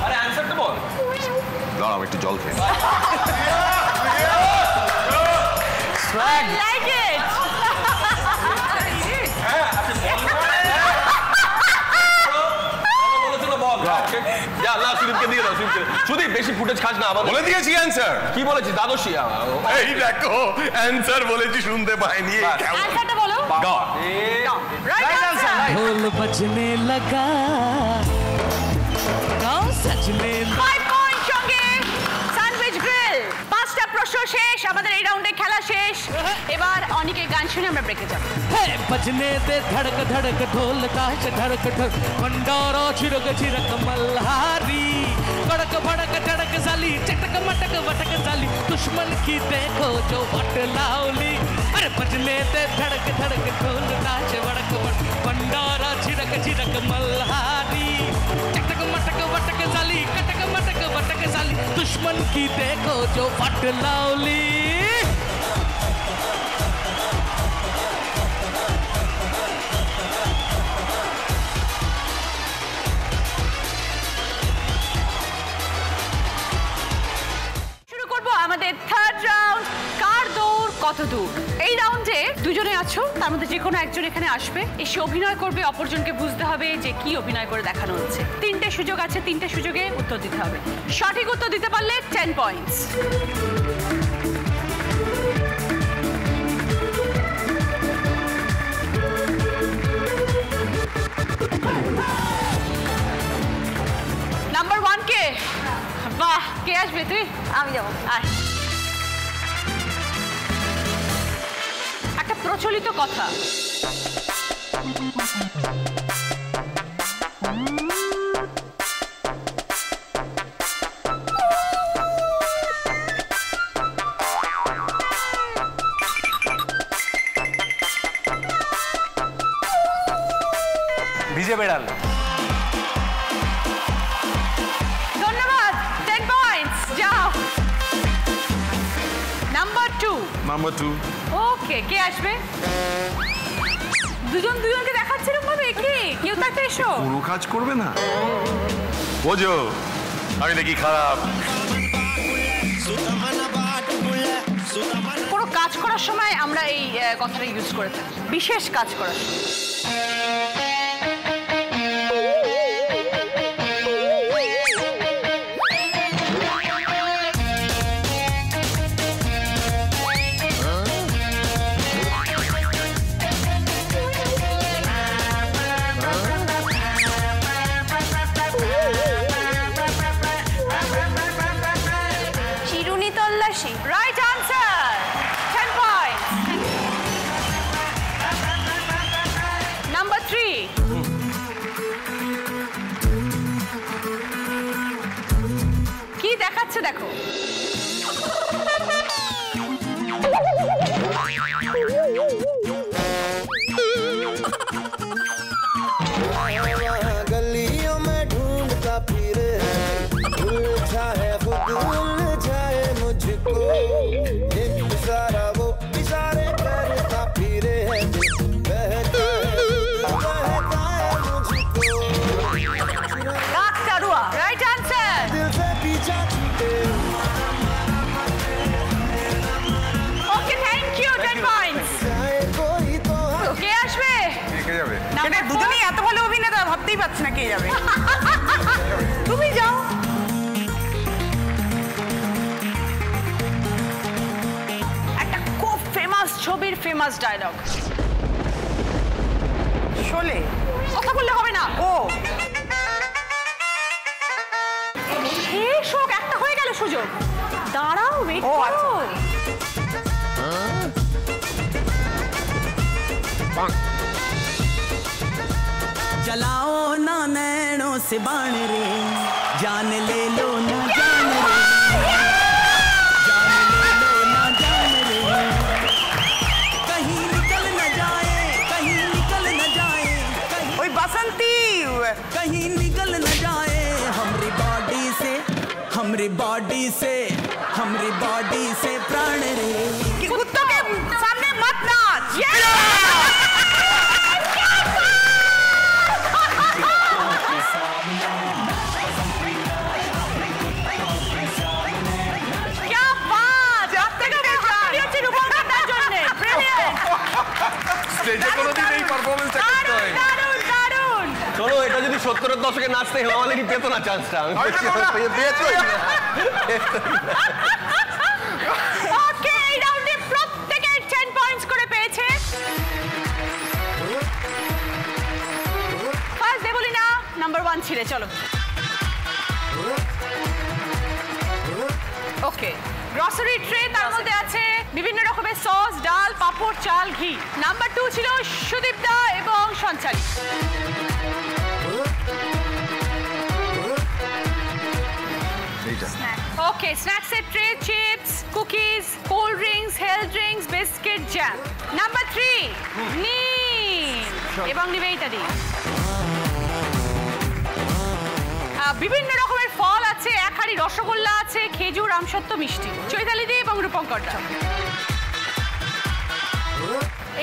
[SPEAKER 3] আরে অ্যানসারটা বল।
[SPEAKER 4] দাঁড়াও একটু জল খেয়ে।
[SPEAKER 9] Swag.
[SPEAKER 2] Like it.
[SPEAKER 3] যা না সুদীপকে দিয়ে দাও, সুদীপ বেশি ফুটেজ খাস না।
[SPEAKER 4] বলে দিয়েছি অ্যান্সার।
[SPEAKER 3] কি বলেছি দাদশী?
[SPEAKER 4] এই দেখো অ্যান্সার বলেছি, শুনতে পাইনি।
[SPEAKER 2] অ্যানসারটা বলো। Right answer.
[SPEAKER 5] ढोल बजने लगा, गाँव सजने लगा।
[SPEAKER 2] 5 পয়েন্ট সঙ্গে স্যান্ডউইচ গ্রিল। 5টা প্রশ্ন শেষ, আমাদের এই রাউন্ডে খেলা শেষ। এবার অনেকের গান শুনে আমরা ব্রেকে যাব।
[SPEAKER 5] है बजने दे धड़क धड़क ढोल का धड़क धड़क, भंडारा छिड़क छिड़क मल्हारी, कड़क भड़क चड़क साली, चटक मटक वटक साली, दुश्मन की देखो जो वट लाउली। अरे बजने दे धड़क धड़क ढोल का धड़क भड़क, भंडारा छिड़क छिड़क मल्हारी, चटक मटक वटक साली, कटक मटक वटक साली, दुश्मन की देखो जो वट लाउली।
[SPEAKER 2] শুরু করব আমাদের থার্ড রাউন্ড, কার দৌড় কত দূর। এই রাউন্ডে দুজনে আছো, তার মধ্যে যে কোনো একজন এখানে আসবে, এসে অভিনয় করবে, অপরজনকে বুঝতে হবে যে কি অভিনয় করে দেখানো হচ্ছে। 3টে সুযোগ আছে, 3টে সুযোগে উত্তর দিতে হবে। সঠিক উত্তর দিতে পারলে 10 পয়েন্টস। বাহ, কে আসবে তুই?
[SPEAKER 6] আমি যাবো।
[SPEAKER 2] আয়। একটা প্রচলিত কথা,
[SPEAKER 9] ভিজে বেড়াল।
[SPEAKER 2] ধন্যবাদ, 10 পয়েন্টস, যাও। নাম্বার 2।
[SPEAKER 4] নাম্বার 2
[SPEAKER 2] ওকে, কে আসবে? দুজন দুজনকে দেখাচ্ছে এরকম ভাবে, কি কেউ তো একটা এসো।
[SPEAKER 4] পুরো কাজ করবে না, বোঝো আমি নাকি খারাপ।
[SPEAKER 2] পুরো কাজ করার সময় আমরা এই কথাটা ইউজ করে থাকি, বিশেষ কাজ করার সময়।
[SPEAKER 6] চিরুনি তল্লাশি।
[SPEAKER 2] Right answer, 10 points. নাম্বার 3। কি দেখাচ্ছে দেখো।
[SPEAKER 1] गलियों में ढूंढता फिरे उलझा है खुद उलझाए मुझको एक इशारा वो इशारे करता फिरे है बहका है मुझको
[SPEAKER 2] কাকতাড়ুয়া, রাইট আনসার।
[SPEAKER 1] दिल से पीछा छूटे
[SPEAKER 2] ওকে, থ্যাংক ইউ, 10 পয়েন্টস।
[SPEAKER 1] चाहे कोई तो
[SPEAKER 2] কে আসবে?
[SPEAKER 8] কে যাবে?
[SPEAKER 7] এটা দুজনেই এত ভালো অভিনেতা, ভাবতেই পারছি না কে যাবে।
[SPEAKER 2] তুমি যাও। একটা খুব ফেমাস ছবির ফেমাস ডায়লগ।
[SPEAKER 7] শোলে।
[SPEAKER 2] কথা বললে হবে না।
[SPEAKER 7] ও
[SPEAKER 2] শেষ হোক, একটা হয়ে গেল সুযোগ। দাঁড়াও, ওয়েট
[SPEAKER 7] ও,
[SPEAKER 2] করো।
[SPEAKER 7] আচ্ছা।
[SPEAKER 10] चलाओ ना नैनों से बाण रे जान ले लो ना जान रे जान ले लो ना जान रे कहीं निकल न जाए कहीं निकल न जाए
[SPEAKER 7] ওই বাসন্তী।
[SPEAKER 10] कहीं निकल न जाए हमारी बॉडी से हमारी बॉडी से हमारी बॉडी से प्राण रे
[SPEAKER 7] কি কুত্তকে সামনে মত নাচ।
[SPEAKER 2] क्या बात! আপনাকে হাততালি হচ্ছে রূপঙ্করদার জন্যে। Brilliant!
[SPEAKER 4] স্টেজে কোনোদিন এই পারফরমেন্সটা করতে হয়।
[SPEAKER 2] দারুণ, দারুণ।
[SPEAKER 3] চলো, এটা যদি 70-এর দশকে নাচতে হেমামালিনী পেতো না চান্সটা। আমি পেয়েছি।
[SPEAKER 2] ওকে, এই রাউন্ডে প্রত্যেকে 10 পয়েন্টস করে পেয়েছে। ফার্স্ট দেবলিনা নাম্বার 1 ছিলে, চলো। ওকে, গ্রসারি ট্রে, তার মধ্যে আছে বিভিন্ন রকমের সস, ডাল, পাঁপড়, চাল, ঘি। নাম্বার 2 ছিল সুদীপ্তা এবং সঞ্চারী। ওকে, স্ন্যাক্সের tray, chips, cookies, cold drinks, health drinks, biscuit, jam. Number 3 Neel এবং নিবেদিতা। বিভিন্ন রকমের ফল আছে, এক হাঁড়ি রসগোল্লা আছে, খেজুর, আমসত্ত্ব, মিষ্টি। চৈতালি দি এবং রূপঙ্করদা।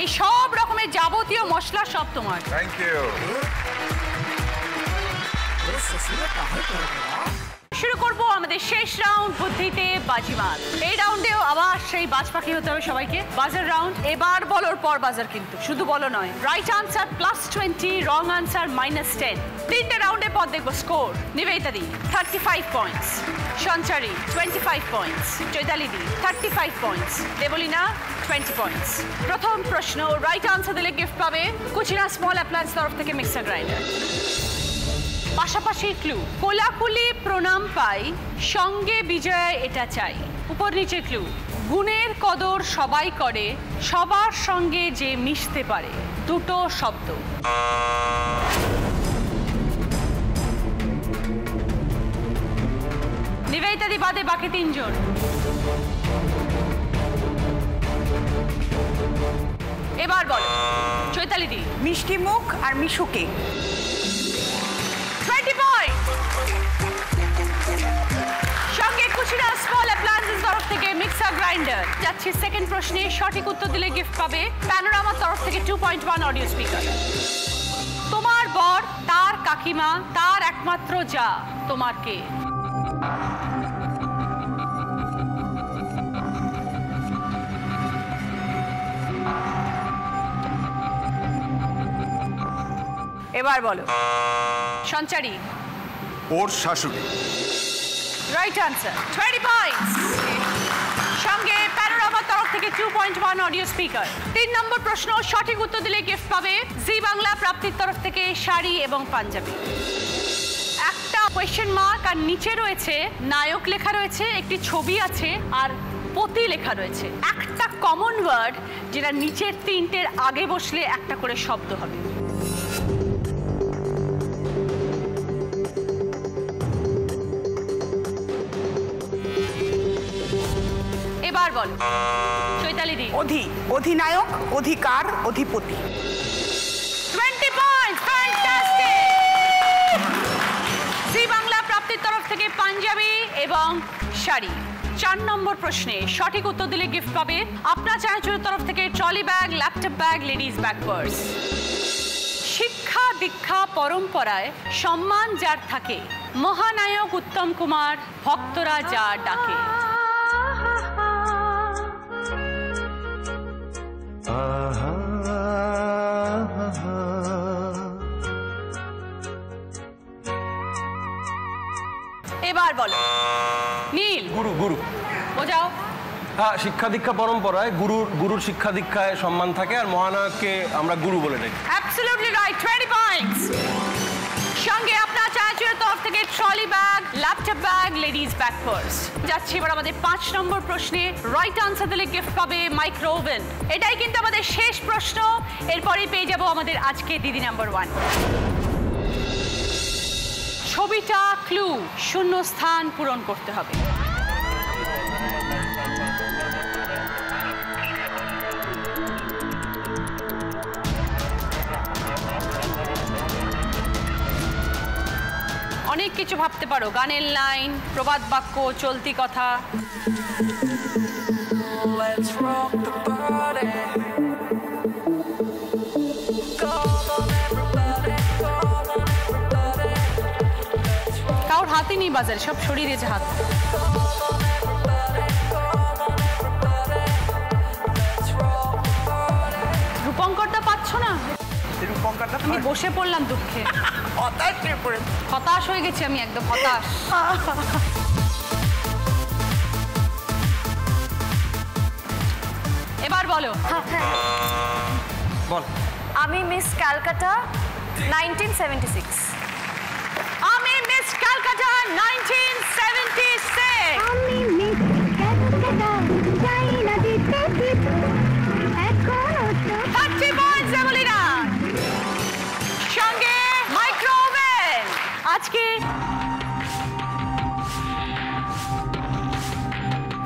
[SPEAKER 2] এই সব রকমের যাবতীয় মশলা সব তোমার।
[SPEAKER 8] Thank you.
[SPEAKER 2] শুরু করব আমাদের শেষ রাউন্ড, বুদ্ধিতে বাজিমাত। এই রাউন্ডেও আবার সেই বাজ পাখি হতে হবে সবাইকে। বাজার রাউন্ড, এবার বলার পর বাজার, কিন্তু শুধু বলো নয়। Right answer +20, wrong answer -10। তিনটে রাউন্ডে পর দেখবো স্কোর। নিবেদিতা দি 35 পয়েন্টস, সঞ্চারী 25 পয়েন্টস, চৈতালি দি 35 পয়েন্টস, দেবলিনা 20 পয়েন্টস। প্রথম প্রশ্ন, রাইট আনসার দিলে গিফট পাবে কুচিনা স্মল অ্যাপ্লায়েন্স তরফ থেকে মিক্সার গ্রাইন্ডার। পাশাপাশি ক্লু। কোলাকুলি প্রণাম পাই, সঙ্গে বিজয়া এটা চাই। উপর নিচে ক্লু। গুণের কদর সবাই করে, সবার সঙ্গে যে মিশতে পারে। দুটো শব্দ। নিবেদিতাদি বাদে বাকি তিনজন। এবার বলো চৈতালি দি।
[SPEAKER 7] মিষ্টি মুখ আর মিশুকে।
[SPEAKER 2] 20 পয়েন্ট। সঙ্গে কুচিরা স্মল অ্যাপ্লায়েন্সেস তরফ থেকে মিক্সার গ্রাইন্ডার। যাচ্ছি সেকেন্ড প্রশ্নে, সঠিক উত্তর দিলে গিফট পাবে প্যানোরামার তরফ থেকে 2.1 অডিও স্পিকার। তোমার বর, তার কাকিমা, তার একমাত্র যা, তোমার কে? এবার বলো সঞ্চারী।
[SPEAKER 8] ওর শাশুড়ি।
[SPEAKER 2] Right answer. 20 পয়েন্টস। সঙ্গে প্যানোরামার তরফ থেকে 2.1 অডিও স্পিকার। 3 নম্বর প্রশ্ন, সঠিক উত্তর দিলে গিফট পাবে জি বাংলা প্রাপ্তির তরফ থেকে শাড়ি এবং পাঞ্জাবি। একটা কোয়েশ্চেন মার্ক আর নিচে রয়েছে নায়ক লেখা রয়েছে, একটি ছবি আছে আর পতি লেখা রয়েছে। একটা কমন ওয়ার্ড যেটা নিচের তিনটের আগে বসলে একটা করে শব্দ হবে। এবার বলো চৈতালি দি।
[SPEAKER 7] অধিনায়ক, অধিকার, অধিপতি।
[SPEAKER 2] 20 পয়েন্টস। ফ্যান্টাস্টিক। জি বাংলা প্রাপ্তির তরফ থেকে পাঞ্জাবি এবং শাড়ি। 4 নম্বর প্রশ্নে সঠিক উত্তর দিলে গিফট পাবে আপনার চ্যানেলের তরফ থেকে trolley bag, laptop bag, ladies bag purse. শিক্ষা দীক্ষা পরম্পরায় সম্মান যার থাকে, মহানায়ক উত্তম কুমার, ভক্তরা যা ডাকে। এবার বলো নীল।
[SPEAKER 3] গুরু। গুরু
[SPEAKER 2] বোঝাও।
[SPEAKER 3] হ্যাঁ, শিক্ষা দীক্ষা পরম্পরায় গুরুর শিক্ষা দীক্ষায় সম্মান থাকে আর মহানায়ককে আমরা গুরু বলে ডাকি।
[SPEAKER 2] Absolutely right. 20 পয়েন্টস। সঙ্গে আপনার চ্যানেলের তরফ থেকে trolley bag, laptop bag, ladies bag purse. যাচ্ছি এবার আমাদের 5 নম্বর প্রশ্নে। রাইট আনসার দিলে গিফট পাবে মাইক্রো ওভেন। এটাই কিন্তু আমাদের শেষ প্রশ্ন, এরপরেই পেয়ে যাব আমাদের আজকে দিদি নাম্বার 1। ছবিটা ক্লু, শূন্য স্থান পূরণ করতে হবে। অনেক কিছু ভাবতে পারো, গানের লাইন, প্রবাদ বাক্য, চলতি কথা। কারোর হাতে নেই বাজারে, সব সরিয়ে দিয়েছে হাত। রূপঙ্করটা পাচ্ছ না? আমি বসে পড়লাম দুঃখে। হতাশ হয়ে গেছি আমি, একদম হতাশ। এবার বলো।
[SPEAKER 3] বল।
[SPEAKER 6] আমি মিস ক্যালকাটা 1976।
[SPEAKER 2] আমি মিস ক্যালকাটা 1976।
[SPEAKER 11] আমি মিস ক্যালকাটা যাই না দিতে এখনো তো
[SPEAKER 2] 30 পয়েন্টস এমলিনা। সঙ্গে মাইক্রো ওভেন। আজকে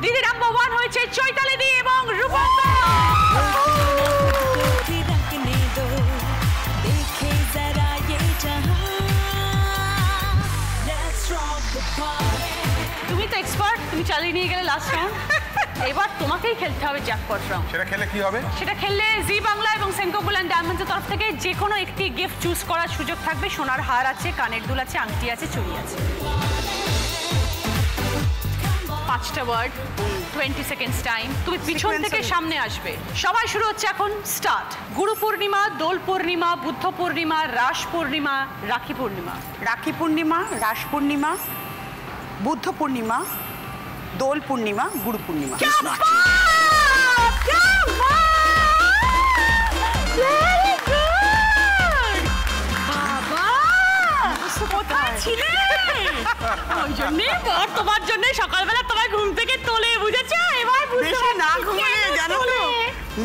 [SPEAKER 2] দিদি নাম্বার 1 হয়েছে চৈতালি দি এবং রূপঙ্কর। তুমি তো এক্সপার্ট, তুমি চালিয়ে নিয়ে গেলে লাস্ট রাউন্ড। এবার তোমাকেই খেলতে হবে জ্যাকপট রাউন্ড।
[SPEAKER 8] সেটা খেলে কি হবে?
[SPEAKER 2] সেটা খেললে জি বাংলা এবং সেনকো গোল্ড অ্যান্ড ডায়মন্ডসের তরফ থেকে যে কোনো একটি গিফট চুজ করার সুযোগ থাকবে। সোনার হার আছে, কানের দুল আছে, আংটি আছে, চুড়ি আছে। 5টা ওয়ার্ড, 20 সেকেন্ডস টাইম। তুমি পিছন থেকে সামনে আসবে। সবাই শুরু হচ্ছে এখন, স্টার্ট। গুরু পূর্ণিমা, দোল পূর্ণিমা, বুদ্ধ পূর্ণিমা, রাস পূর্ণিমা, রাখি পূর্ণিমা।
[SPEAKER 7] রাখি পূর্ণিমা, রাস পূর্ণিমা, বুদ্ধ পূর্ণিমা, দোল পূর্ণিমা, গুরু পূর্ণিমা।
[SPEAKER 2] কোথায় ছিলে? ওই জন্যে বর তোমার জন্য সকালবেলা তোমার ঘুম থেকে তোলে, বুঝেছো? এবার
[SPEAKER 7] বেশি না ঘুমোলে জানো তো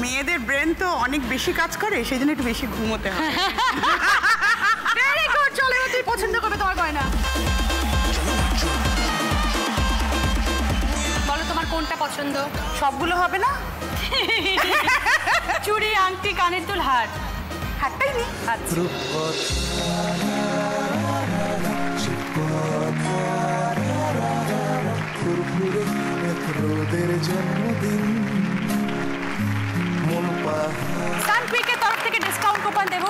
[SPEAKER 7] মেয়েদের ব্রেন তো অনেক বেশি কাজ করে, সেই জন্য একটু বেশি ঘুমোতে হয়।
[SPEAKER 2] Very good. চলে তুই পছন্দ করবে তোমার গয়না। বলো তোমার কোনটা পছন্দ?
[SPEAKER 7] সবগুলো হবে না?
[SPEAKER 2] চুড়ি, আংটি, কানের দুল, হার।
[SPEAKER 7] হাতটাই নি।
[SPEAKER 2] সানকুইকের তরফ থেকে ডিসকাউন্ট কুপন দেবো।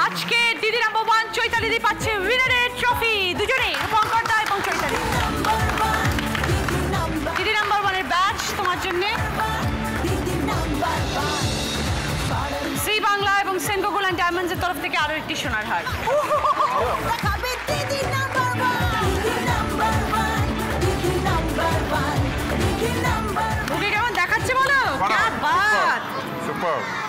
[SPEAKER 2] আজকে দিদি নাম্বার 1 চৈতালি দিদি পাচ্ছে উইনারের ট্রফি, দুজনেই, রূপঙ্কর দা এবং চৈতালি। দিদি নাম্বার 1 এর ব্যাচ তোমার জন্য। শ্রী বাংলা এবং সেনগো গোল্ড অ্যান্ড ডায়মন্ডস এর তরফ থেকে আরো একটি সোনার হার। ওকে কেমন দেখাচ্ছে বলো?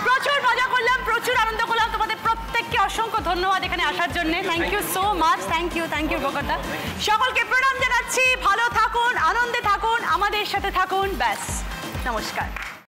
[SPEAKER 2] প্রচুর মজা করলাম, প্রচুর আনন্দ করলাম। তোমাদের প্রত্যেককে অসংখ্য ধন্যবাদ এখানে আসার জন্য। Thank you so much. Thank you রূপঙ্করদা। সকলকে প্রণাম জানাচ্ছি। ভালো থাকুন, আনন্দে থাকুন, আমাদের সাথে থাকুন। ব্যাস, নমস্কার।